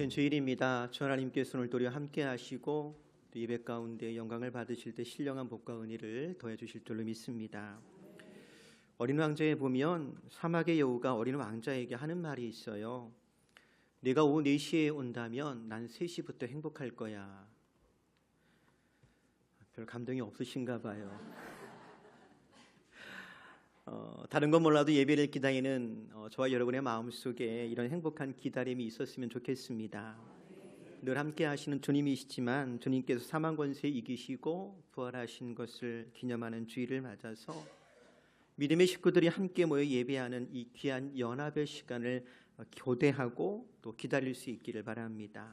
복된 주일입니다. 주 하나님께서 오늘도 우리와 함께 하시고 또 예배 가운데 영광을 받으실 때 신령한 복과 은혜를 더해 주실 줄로 믿습니다. 어린 왕자에 보면 사막의 여우가 어린 왕자에게 하는 말이 있어요. 네가 오후 4시에 온다면 난 3시부터 행복할 거야. 별 감동이 없으신가 봐요. 다른 건 몰라도 예배를 기다리는 저와 여러분의 마음속에 이런 행복한 기다림이 있었으면 좋겠습니다. 늘 함께 하시는 주님이시지만 주님께서 사망 권세 이기시고 부활하신 것을 기념하는 주일을 맞아서 믿음의 식구들이 함께 모여 예배하는 이 귀한 연합의 시간을 교대하고 또 기다릴 수 있기를 바랍니다.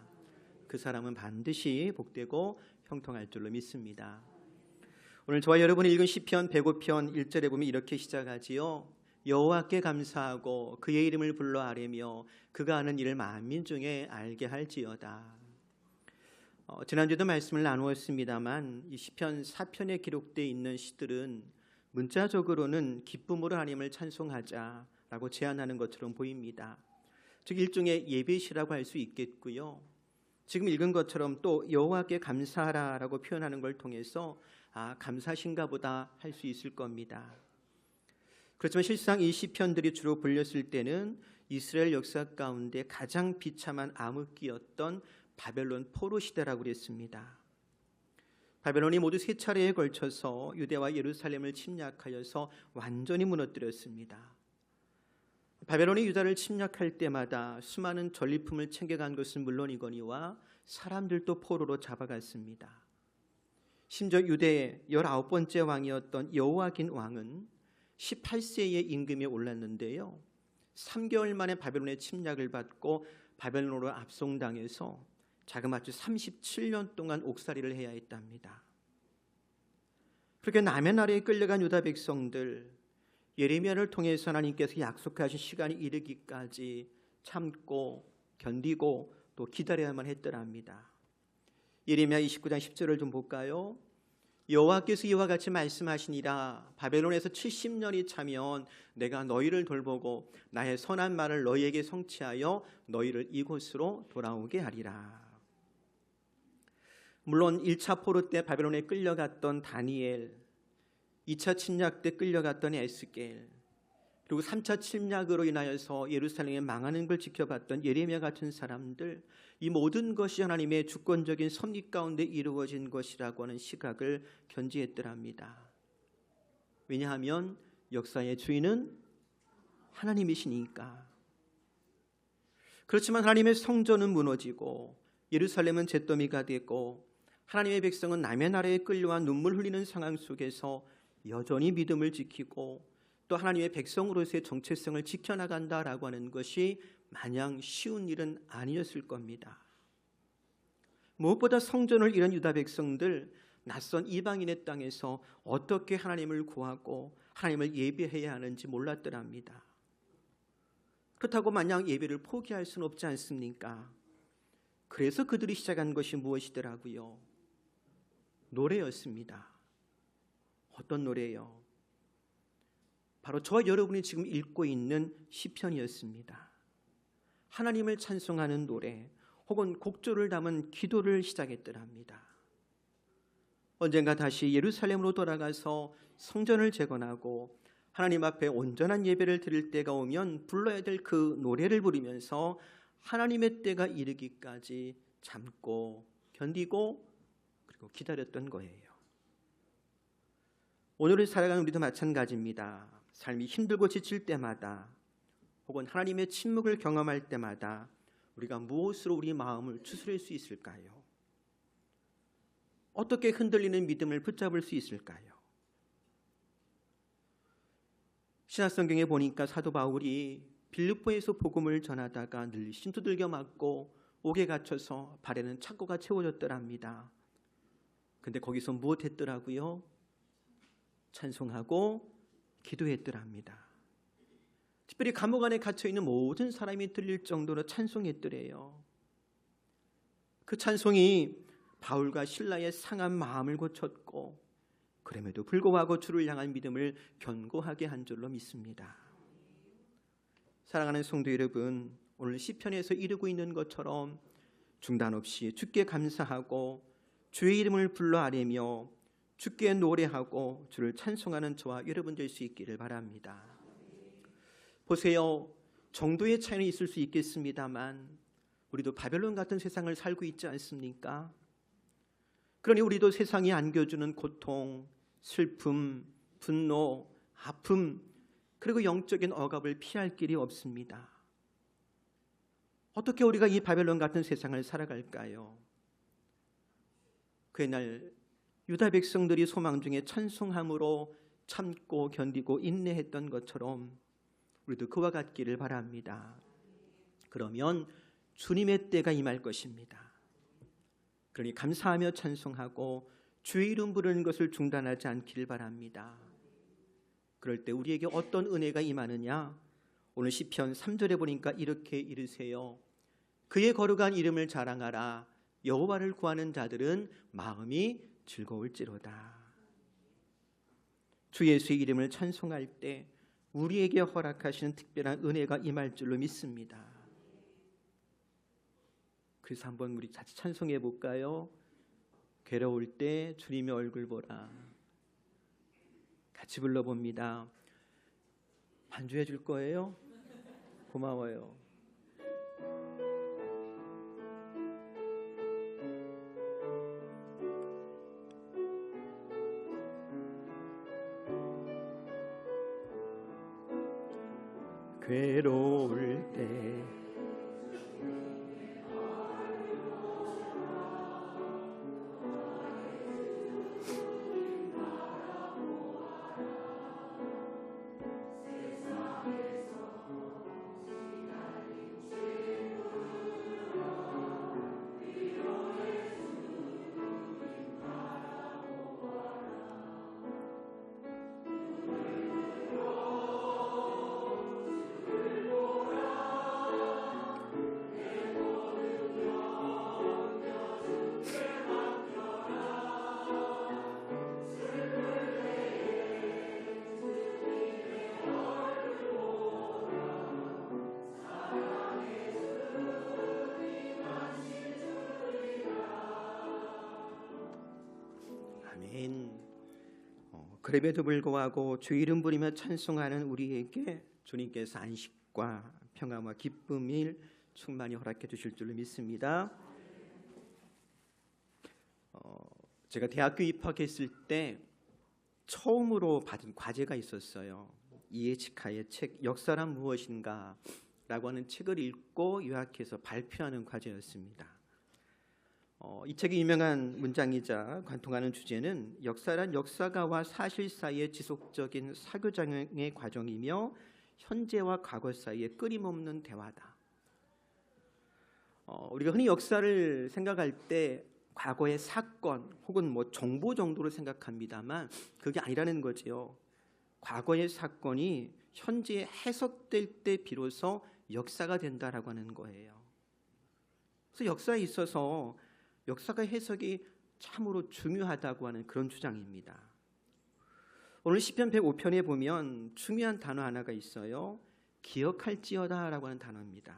그 사람은 반드시 복되고 형통할 줄로 믿습니다. 오늘 저와 여러분이 읽은 시편 105편 1절에 보면 이렇게 시작하지요. 여호와께 감사하고 그의 이름을 불러 아뢰며 그가 하는 일을 만민 중에 알게 할지어다. 지난주에도 말씀을 나누었습니다만 이 시편 4편에 기록되어 있는 시들은 문자적으로는 기쁨으로 하나님을 찬송하자라고 제안하는 것처럼 보입니다. 즉 일종의 예배시라고 할 수 있겠고요. 지금 읽은 것처럼 또 여호와께 감사하라라고 표현하는 걸 통해서 감사하신가 보다 할 수 있을 겁니다. 그렇지만 실상 이 시편들이 주로 불렸을 때는 이스라엘 역사 가운데 가장 비참한 암흑기였던 바벨론 포로 시대라고 그랬습니다. 바벨론이 모두 3차례에 걸쳐서 유대와 예루살렘을 침략하여서 완전히 무너뜨렸습니다. 바벨론이 유다를 침략할 때마다 수많은 전리품을 챙겨간 것은 물론이거니와 사람들도 포로로 잡아갔습니다. 심지어 유대의 19번째 왕이었던 여호아긴 왕은 18세에 임금에 올랐는데요. 3개월 만에 바벨론의 침략을 받고 바벨론으로 압송당해서 자그마치 37년 동안 옥살이를 해야 했답니다. 그렇게 남의 나라에 끌려간 유다 백성들, 예레미야를 통해서 하나님께서 약속하신 시간이 이르기까지 참고 견디고 또 기다려야만 했더랍니다. 예레미야 29장 10절을 좀 볼까요? 여호와께서 이와 같이 말씀하시니라. 바벨론에서 70년이 차면 내가 너희를 돌보고 나의 선한 말을 너희에게 성취하여 너희를 이곳으로 돌아오게 하리라. 물론 1차 포로 때 바벨론에 끌려갔던 다니엘, 2차 침략 때 끌려갔던 에스겔, 그리고 3차 침략으로 인하여서 예루살렘이 망하는 걸 지켜봤던 예레미야 같은 사람들, 이 모든 것이 하나님의 주권적인 섭리 가운데 이루어진 것이라고 하는 시각을 견지했더랍니다. 왜냐하면 역사의 주인은 하나님이시니까. 그렇지만 하나님의 성전은 무너지고 예루살렘은 잿더미가 되고 하나님의 백성은 남의 나라에 끌려와 눈물 흘리는 상황 속에서 여전히 믿음을 지키고 또 하나님의 백성으로서의 정체성을 지켜나간다라고 하는 것이 마냥 쉬운 일은 아니었을 겁니다. 무엇보다 성전을 잃은 유다 백성들, 낯선 이방인의 땅에서 어떻게 하나님을 구하고 하나님을 예배해야 하는지 몰랐더랍니다. 그렇다고 마냥 예배를 포기할 수는 없지 않습니까? 그래서 그들이 시작한 것이 무엇이더라고요? 노래였습니다. 어떤 노래요? 바로 저와 여러분이 지금 읽고 있는 시편이었습니다. 하나님을 찬송하는 노래 혹은 곡조를 담은 기도를 시작했더랍니다. 언젠가 다시 예루살렘으로 돌아가서 성전을 재건하고 하나님 앞에 온전한 예배를 드릴 때가 오면 불러야 될 그 노래를 부르면서 하나님의 때가 이르기까지 참고 견디고 그리고 기다렸던 거예요. 오늘을 살아가는 우리도 마찬가지입니다. 삶이 힘들고 지칠 때마다 혹은 하나님의 침묵을 경험할 때마다 우리가 무엇으로 우리 마음을 추스릴 수 있을까요? 어떻게 흔들리는 믿음을 붙잡을 수 있을까요? 신약성경에 보니까 사도 바울이 빌립보에서 복음을 전하다가 늘 신두들겨 맞고 옥에 갇혀서 발에는 착고가 채워졌더랍니다. 근데 거기서 무엇 했더라고요? 찬송하고 기도했더랍니다. 특별히 감옥 안에 갇혀있는 모든 사람이 들릴 정도로 찬송했더래요. 그 찬송이 바울과 실라의 상한 마음을 고쳤고 그럼에도 불구하고 주를 향한 믿음을 견고하게 한 줄로 믿습니다. 사랑하는 성도 여러분, 오늘 시편에서 이루고 있는 것처럼 중단 없이 주께 감사하고 주의 이름을 불러 아뢰며 주께 노래하고 주를 찬송하는 저와 여러분 될 수 있기를 바랍니다. 보세요. 정도의 차이는 있을 수 있겠습니다만 우리도 바벨론 같은 세상을 살고 있지 않습니까? 그러니 우리도 세상이 안겨주는 고통, 슬픔, 분노, 아픔, 그리고 영적인 억압을 피할 길이 없습니다. 어떻게 우리가 이 바벨론 같은 세상을 살아갈까요? 그날 유다 백성들이 소망 중에 찬송함으로 참고 견디고 인내했던 것처럼 우리도 그와 같기를 바랍니다. 그러면 주님의 때가 임할 것입니다. 그러니 감사하며 찬송하고 주의 이름 부르는 것을 중단하지 않기를 바랍니다. 그럴 때 우리에게 어떤 은혜가 임하느냐? 오늘 시편 3절에 보니까 이렇게 이르세요. 그의 거룩한 이름을 자랑하라. 여호와를 구하는 자들은 마음이 즐거울지로다. 주 예수의 이름을 찬송할 때 우리에게 허락하시는 특별한 은혜가 임할 줄로 믿습니다. 그래서 한번 우리 같이 찬송해 볼까요? 괴로울 때 주님의 얼굴 보라. 같이 불러봅니다. 반주해 줄 거예요? 고마워요. 괴로울 때 그럼에도 불구하고 주 이름 부리며 찬송하는 우리에게 주님께서 안식과 평안과 기쁨을 충만히 허락해 주실 줄로 믿습니다. 제가 대학교 입학했을 때 처음으로 받은 과제가 있었어요. 이에치카의 책 역사란 무엇인가 라고 하는 책을 읽고 요약해서 발표하는 과제였습니다. 이 책의 유명한 문장이자 관통하는 주제는 역사란 역사가와 사실 사이의 지속적인 사교장의 과정이며 현재와 과거 사이의 끊임없는 대화다. 우리가 흔히 역사를 생각할 때 과거의 사건 혹은 정보 정도로 생각합니다만 그게 아니라는 거지요. 과거의 사건이 현재에 해석될 때 비로소 역사가 된다라고 하는 거예요. 그래서 역사에 있어서 역사가 해석이 참으로 중요하다고 하는 그런 주장입니다. 오늘 시편 105편에 보면 중요한 단어 하나가 있어요. 기억할지어다라고 하는 단어입니다.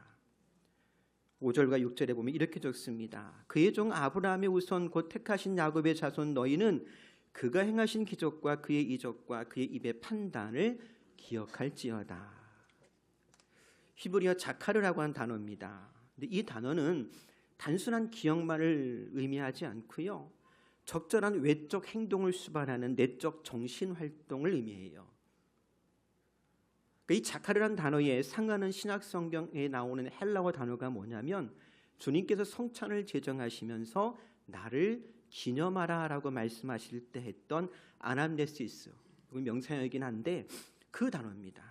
5절과 6절에 보면 이렇게 적습니다. 그의 종 아브라함의 우선 곧 택하신 야곱의 자손 너희는 그가 행하신 기적과 그의 이적과 그의 입의 판단을 기억할지어다. 히브리어 자카르라고 하는 단어입니다. 근데 이 단어는 단순한 기억만을 의미하지 않고요. 적절한 외적 행동을 수반하는 내적 정신 활동을 의미해요. 이 자카르라는 단어에 상하는 신약 성경에 나오는 헬라어 단어가 뭐냐면 주님께서 성찬을 제정하시면서 나를 기념하라라고 말씀하실 때 했던 아남네시스, 명사형이긴 한데 그 단어입니다.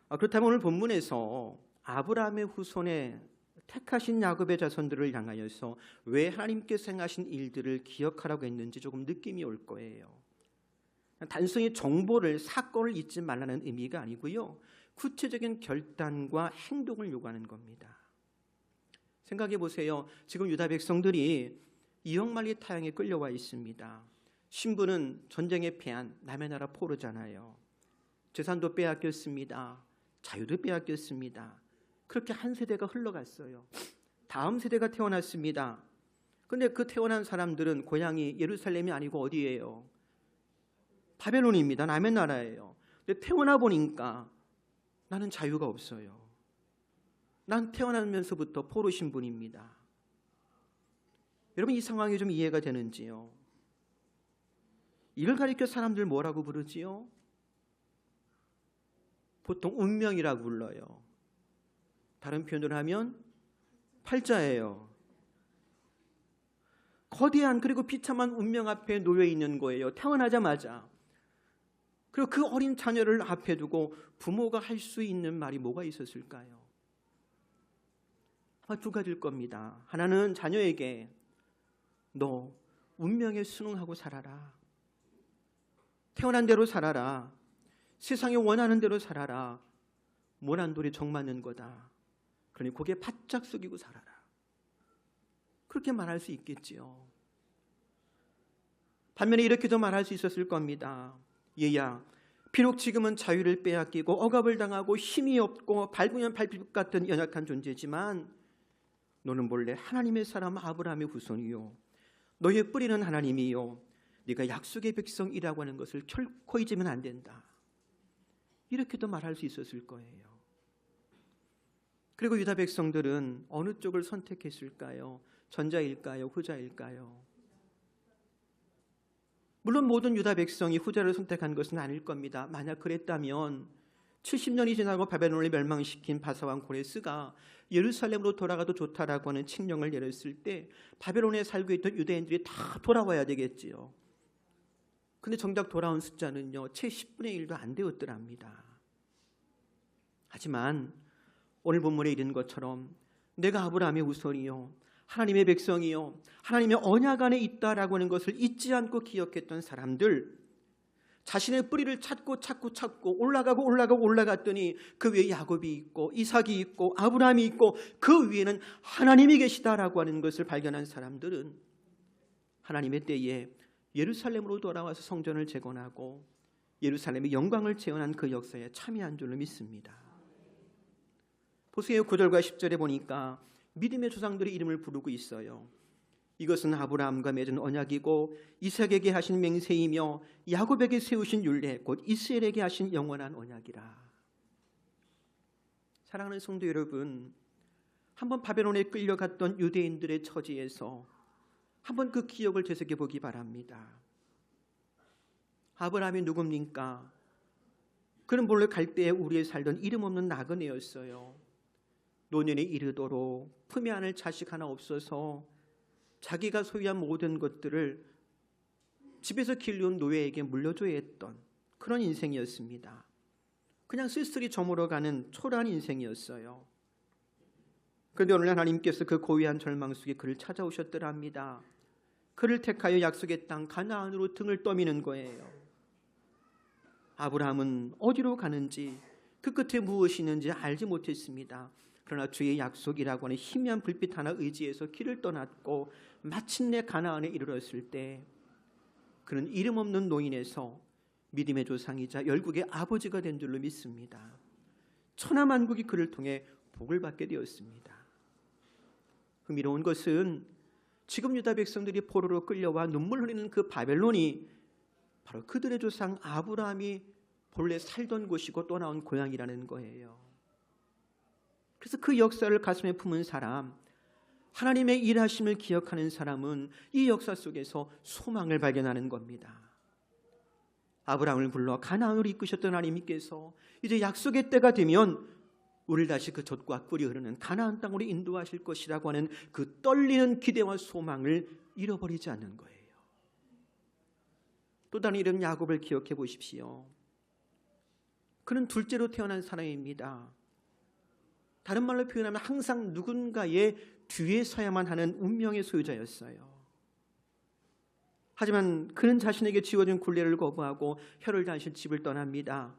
그렇다면 오늘 본문에서 아브라함의 후손에 택하신 야곱의 자손들을 향하여서 왜 하나님께서 행하신 일들을 기억하라고 했는지 조금 느낌이 올 거예요. 단순히 정보를, 사건을 잊지 말라는 의미가 아니고요. 구체적인 결단과 행동을 요구하는 겁니다. 생각해 보세요. 지금 유다 백성들이 이역말리 타향에 끌려와 있습니다. 신부는 전쟁에 패한 남의 나라 포로잖아요. 재산도 빼앗겼습니다. 자유도 빼앗겼습니다. 그렇게 한 세대가 흘러갔어요. 다음 세대가 태어났습니다. 근데 그 태어난 사람들은 고향이 예루살렘이 아니고 어디예요? 바벨론입니다. 남의 나라예요. 근데 태어나 보니까 나는 자유가 없어요. 난 태어나면서부터 포로 신분입니다. 여러분, 이 상황이 좀 이해가 되는지요? 이걸 가리켜 사람들 뭐라고 부르지요? 보통 운명이라고 불러요. 다른 표현으로 하면 팔자예요. 거대한 그리고 비참한 운명 앞에 놓여 있는 거예요. 태어나자마자. 그리고 그 어린 자녀를 앞에 두고 부모가 할 수 있는 말이 뭐가 있었을까요? 아마 두 가지일 겁니다. 하나는 자녀에게 너 운명에 순응하고 살아라. 태어난 대로 살아라. 세상이 원하는 대로 살아라. 모난 돌이 정 맞는 거다. 그러니 고개 바짝 숙이고 살아라. 그렇게 말할 수 있겠지요. 반면에 이렇게도 말할 수 있었을 겁니다. 얘야, 비록 지금은 자유를 빼앗기고 억압을 당하고 힘이 없고 밟으면 밟힐 것 같은 연약한 존재지만 너는 본래 하나님의 사람 아브라함의 후손이요, 너의 뿌리는 하나님이요, 네가 약속의 백성이라고 하는 것을 결코 잊으면 안 된다. 이렇게도 말할 수 있었을 거예요. 그리고 유다 백성들은 어느 쪽을 선택했을까요? 전자일까요? 후자일까요? 물론 모든 유다 백성이 후자를 선택한 것은 아닐 겁니다. 만약 그랬다면 70년이 지나고 바벨론을 멸망시킨 바사왕 고레스가 예루살렘으로 돌아가도 좋다라고 하는 칙령을 내렸을 때 바벨론에 살고 있던 유대인들이 다 돌아와야 되겠지요. 근데 정작 돌아온 숫자는요, 채 10분의 1도 안 되었더랍니다. 하지만 오늘 본문에 이른 것처럼 내가 아브라함의 후손이요, 하나님의 백성이요, 하나님의 언약 안에 있다라고 하는 것을 잊지 않고 기억했던 사람들, 자신의 뿌리를 찾고 올라갔더니 그 위에 야곱이 있고 이삭이 있고 아브라함이 있고 그 위에는 하나님이 계시다라고 하는 것을 발견한 사람들은 하나님의 때에 예루살렘으로 돌아와서 성전을 재건하고 예루살렘의 영광을 재현한 그 역사에 참여한 줄로 믿습니다. 보세요. 9절과 10절에 보니까 믿음의 조상들의 이름을 부르고 있어요. 이것은 아브라함과 맺은 언약이고 이삭에게 하신 맹세이며 야곱에게 세우신 율례 곧 이스라엘에게 하신 영원한 언약이라. 사랑하는 성도 여러분, 한번 바벨론에 끌려갔던 유대인들의 처지에서 한번 그 기억을 되새겨 보기 바랍니다. 아브라함이 누굽니까? 그는 본래 갈대에 우리에 살던 이름 없는 나그네였어요. 노년에 이르도록 품에 안을 자식 하나 없어서 자기가 소유한 모든 것들을 집에서 길러온 노예에게 물려줘야 했던 그런 인생이었습니다. 그냥 쓸쓸히 저물어가는 초라한 인생이었어요. 그런데 오늘 하나님께서 그 고요한 절망 속에 그를 찾아오셨더랍니다. 그를 택하여 약속의 땅 가나안으로 등을 떠미는 거예요. 아브라함은 어디로 가는지 그 끝에 무엇이 있는지 알지 못했습니다. 그러나 주의 약속이라고 하는 희미한 불빛 하나 의지해서 길을 떠났고 마침내 가나안에 이르렀을 때 그는 이름 없는 노인에서 믿음의 조상이자 열국의 아버지가 된 줄로 믿습니다. 천하만국이 그를 통해 복을 받게 되었습니다. 흥미로운 것은 지금 유다 백성들이 포로로 끌려와 눈물 흘리는 그 바벨론이 바로 그들의 조상 아브라함이 본래 살던 곳이고 떠나온 고향이라는 거예요. 그래서 그 역사를 가슴에 품은 사람, 하나님의 일하심을 기억하는 사람은 이 역사 속에서 소망을 발견하는 겁니다. 아브라함을 불러 가나안으로 이끄셨던 하나님께서 이제 약속의 때가 되면 우리를 다시 그 젖과 꿀이 흐르는 가나안 땅으로 인도하실 것이라고 하는 그 떨리는 기대와 소망을 잃어버리지 않는 거예요. 또 다른 이름 야곱을 기억해 보십시오. 그는 둘째로 태어난 사람입니다. 다른 말로 표현하면 항상 누군가의 뒤에 서야만 하는 운명의 소유자였어요. 하지만 그는 자신에게 지어준 굴레를 거부하고 혀를 다실 집을 떠납니다.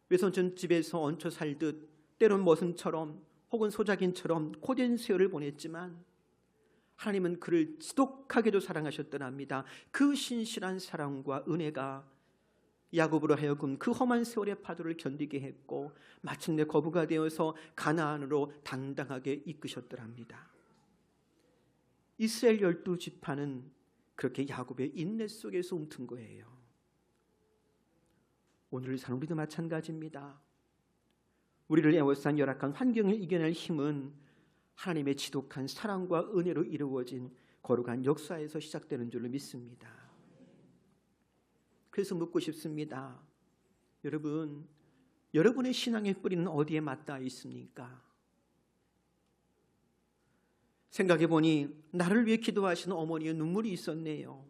외손촌 집에서 얹혀 살듯 때론 머슴처럼 혹은 소작인처럼 고된 세월을 보냈지만 하나님은 그를 지독하게도 사랑하셨더랍니다. 그 신실한 사랑과 은혜가 야곱으로 하여금 그 험한 세월의 파도를 견디게 했고 마침내 거부가 되어서 가나안으로 당당하게 이끄셨더랍니다. 이스라엘 12지파는 그렇게 야곱의 인내 속에서 움튼 거예요. 오늘 사는 우리도 마찬가지입니다. 우리를 애워싼 열악한 환경을 이겨낼 힘은 하나님의 지독한 사랑과 은혜로 이루어진 거룩한 역사에서 시작되는 줄로 믿습니다. 그래서 묻고 싶습니다. 여러분, 여러분의 신앙의 뿌리는 어디에 맞닿아 있습니까? 생각해보니 나를 위해 기도하시는 어머니의 눈물이 있었네요.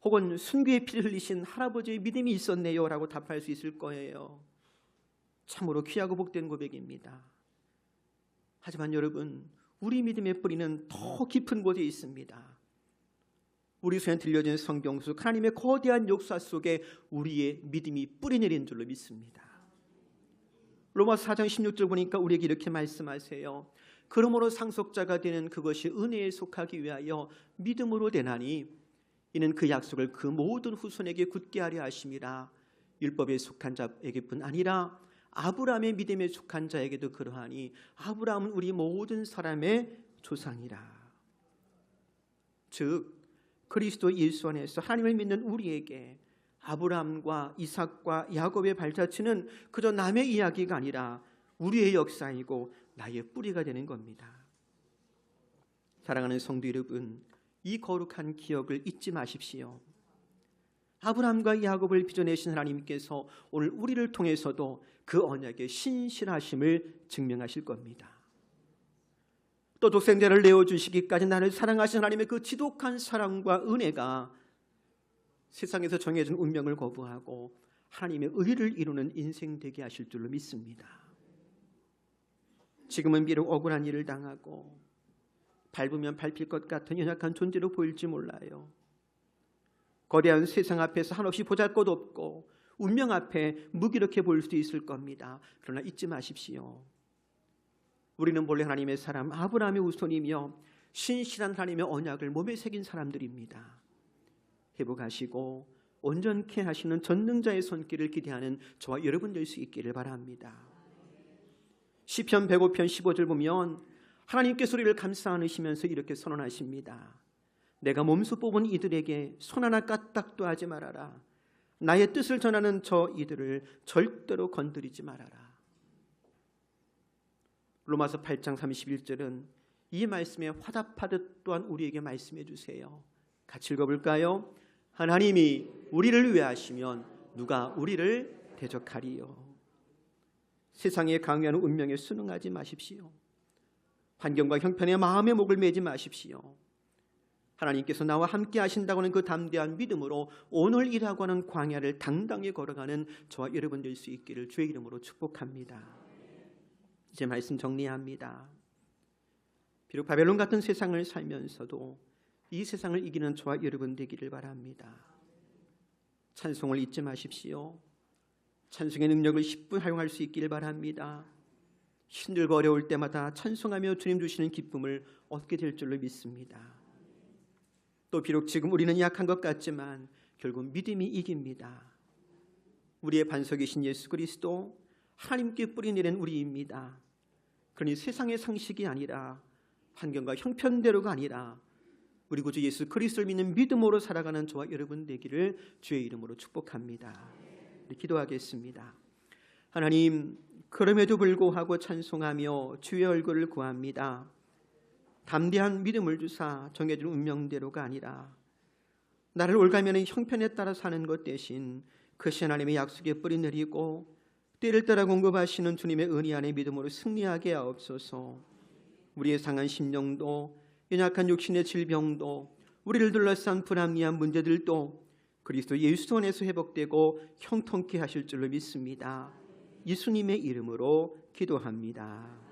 혹은 순교의 피를 흘리신 할아버지의 믿음이 있었네요 라고 답할 수 있을 거예요. 참으로 귀하고 복된 고백입니다. 하지만 여러분, 우리 믿음의 뿌리는 더 깊은 곳에 있습니다. 우리 손에 들려진 성경 속 하나님의 거대한 역사 속에 우리의 믿음이 뿌리 내린 줄로 믿습니다. 로마서 4장 16절 보니까 우리에게 이렇게 말씀하세요. 그러므로 상속자가 되는 그것이 은혜에 속하기 위하여 믿음으로 되나니 이는 그 약속을 그 모든 후손에게 굳게 하려 하심이라. 율법에 속한 자에게뿐 아니라 아브라함의 믿음에 속한 자에게도 그러하니 아브라함은 우리 모든 사람의 조상이라. 즉 그리스도 예수 안에서 하나님을 믿는 우리에게 아브라함과 이삭과 야곱의 발자취는 그저 남의 이야기가 아니라 우리의 역사이고 나의 뿌리가 되는 겁니다. 사랑하는 성도 여러분, 이 거룩한 기억을 잊지 마십시오. 아브라함과 야곱을 빚어내신 하나님께서 오늘 우리를 통해서도 그 언약의 신실하심을 증명하실 겁니다. 또 독생자를 내어주시기까지 나를 사랑하신 하나님의 그 지독한 사랑과 은혜가 세상에서 정해진 운명을 거부하고 하나님의 의를 이루는 인생 되게 하실 줄로 믿습니다. 지금은 비록 억울한 일을 당하고 밟으면 밟힐 것 같은 연약한 존재로 보일지 몰라요. 거대한 세상 앞에서 한없이 보잘것없고 운명 앞에 무기력해 보일 수도 있을 겁니다. 그러나 잊지 마십시오. 우리는 본래 하나님의 사람 아브라함의 후손이며 신실한 하나님의 언약을 몸에 새긴 사람들입니다. 회복하시고 온전케 하시는 전능자의 손길을 기대하는 저와 여러분 될 수 있기를 바랍니다. 시편 105편 15절 보면 하나님께서 우리를 감싸 안으시면서 이렇게 선언하십니다. 내가 몸소 뽑은 이들에게 손 하나 까딱도 하지 말아라. 나의 뜻을 전하는 저 이들을 절대로 건드리지 말아라. 로마서 8장 31절은 이 말씀에 화답하듯 또한 우리에게 말씀해 주세요. 같이 읽어볼까요? 하나님이 우리를 위하시면 누가 우리를 대적하리요. 세상에 강요하는 운명에 순응하지 마십시오. 환경과 형편에 마음의 목을 매지 마십시오. 하나님께서 나와 함께 하신다고 하는 그 담대한 믿음으로 오늘 일하고 하는 광야를 당당히 걸어가는 저와 여러분 될 수 있기를 주의 이름으로 축복합니다. 이제 말씀 정리합니다. 비록 바벨론 같은 세상을 살면서도 이 세상을 이기는 저와 여러분 되기를 바랍니다. 찬송을 잊지 마십시오. 찬송의 능력을 10분 활용할 수 있기를 바랍니다. 힘들고 어려울 때마다 찬송하며 주님 주시는 기쁨을 얻게 될 줄로 믿습니다. 또 비록 지금 우리는 약한 것 같지만 결국 믿음이 이깁니다. 우리의 반석이신 예수 그리스도 하나님께 뿌리 내린 우리입니다. 그러니 세상의 상식이 아니라 환경과 형편대로가 아니라 우리 구주 예수 그리스도를 믿는 믿음으로 살아가는 저와 여러분 되기를 주의 이름으로 축복합니다. 우리 기도하겠습니다. 하나님, 그럼에도 불구하고 찬송하며 주의 얼굴을 구합니다. 담대한 믿음을 주사 정해진 운명대로가 아니라 나를 올가매는 형편에 따라 사는 것 대신 그 하나님의 약속에 뿌리 내리고 때를 따라 공급하시는 주님의 은혜 안에 믿음으로 승리하게 하옵소서. 우리의 상한 심령도 연약한 육신의 질병도 우리를 둘러싼 불합리한 문제들도 그리스도 예수 안에서 회복되고 형통케 하실 줄로 믿습니다. 예수님의 이름으로 기도합니다.